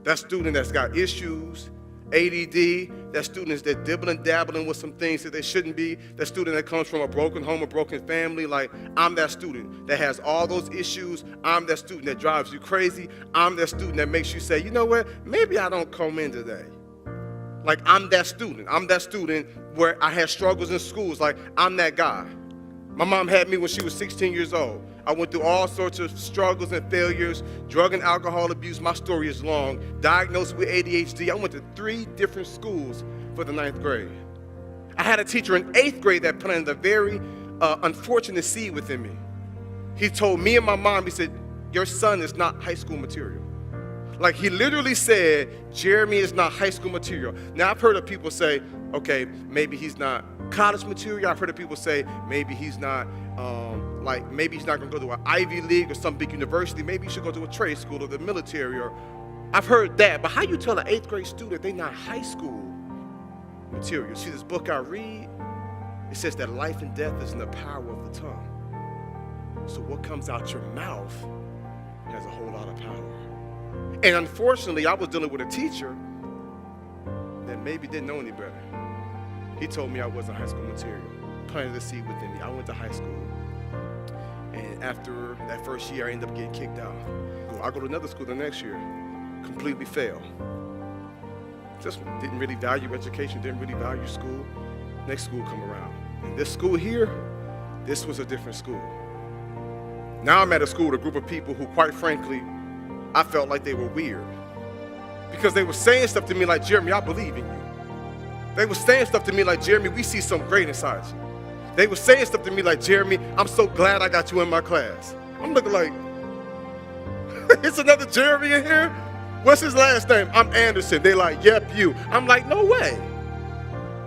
That student that's got issues, ADD, that student that dibbling, dabbling with some things that they shouldn't be, that student that comes from a broken home, a broken family. Like, I'm that student that has all those issues. I'm that student that drives you crazy. I'm that student that makes you say, you know what, maybe I don't come in today. Like, I'm that student. I'm that student where I had struggles in schools. Like, I'm that guy. My mom had me when she was 16 years old. I went through all sorts of struggles and failures, drug and alcohol abuse. My story is long. Diagnosed with ADHD. I went to 3 different schools for the 9th grade. I had a teacher in 8th grade that planted a very unfortunate seed within me. He told me and my mom, he said, your son is not high school material. Like, he literally said, Jeremy is not high school material. Now, I've heard of people say, okay, maybe he's not college material. I've heard of people say, maybe he's not, maybe he's not gonna go to an Ivy League or some big university. Maybe he should go to a trade school or the military. Or I've heard that, but how you tell an 8th grade student they're not high school material? See, this book I read, it says that life and death is in the power of the tongue. So what comes out your mouth has a whole lot of power. And unfortunately, I was dealing with a teacher that maybe didn't know any better. He told me I wasn't high school material, planted a seed within me. I went to high school, and after that first year, I ended up getting kicked out. I go to another school the next year, completely failed. Just didn't really value education, didn't really value school. Next school come around. And this school here, this was a different school. Now I'm at a school with a group of people who, quite frankly, I felt like they were weird. Because they were saying stuff to me like, Jeremy, I believe in you. They were saying stuff to me like, Jeremy, we see some great inside you. They were saying stuff to me like, Jeremy, I'm so glad I got you in my class. I'm looking like, it's another Jeremy in here? What's his last name? I'm Anderson. They like, yep, you. I'm like, no way.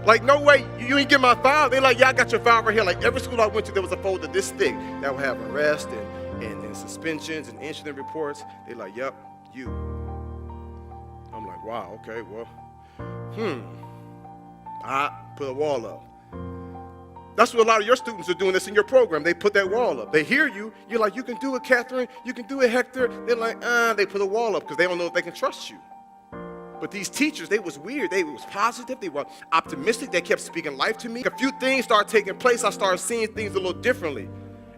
Like, no way, you ain't get my file. They like, yeah, I got your file right here. Like, every school I went to, there was a folder this thick that would have arrest and suspensions and incident reports. They like, yep, you. I'm like, wow, okay, well, I put a wall up. That's what a lot of your students are doing this in your program. They put that wall up. They hear you. You're like, you can do it, Catherine. You can do it, Hector. They're like, they put a wall up because they don't know if they can trust you. But these teachers, they was weird. They was positive. They were optimistic. They kept speaking life to me. A few things started taking place. I started seeing things a little differently.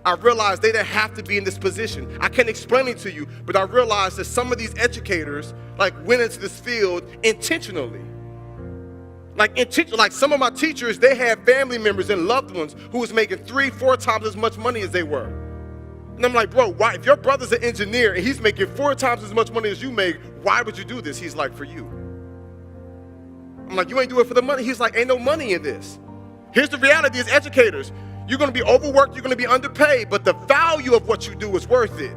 I realized they didn't have to be in this position. I can't explain it to you, but I realized that some of these educators went into this field intentionally. Like some of my teachers, they had family members and loved ones who was making 3-4 times as much money as they were. And I'm like, bro, why? If your brother's an engineer and he's making 4 times as much money as you make, why would you do this? He's like, for you. I'm like, you ain't do it for the money. He's like, ain't no money in this. Here's the reality as educators. You're going to be overworked, you're going to be underpaid, but the value of what you do is worth it.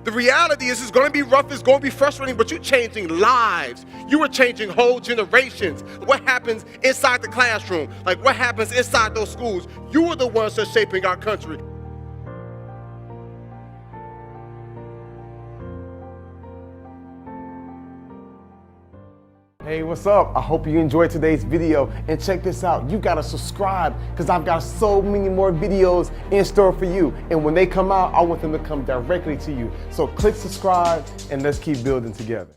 The reality is it's going to be rough, it's going to be frustrating, but you're changing lives. You are changing whole generations. What happens inside the classroom, like what happens inside those schools, you are the ones that are shaping our country. Hey, what's up? I hope you enjoyed today's video, and check this out. You gotta subscribe because I've got so many more videos in store for you. And when they come out, I want them to come directly to you. So click subscribe and let's keep building together.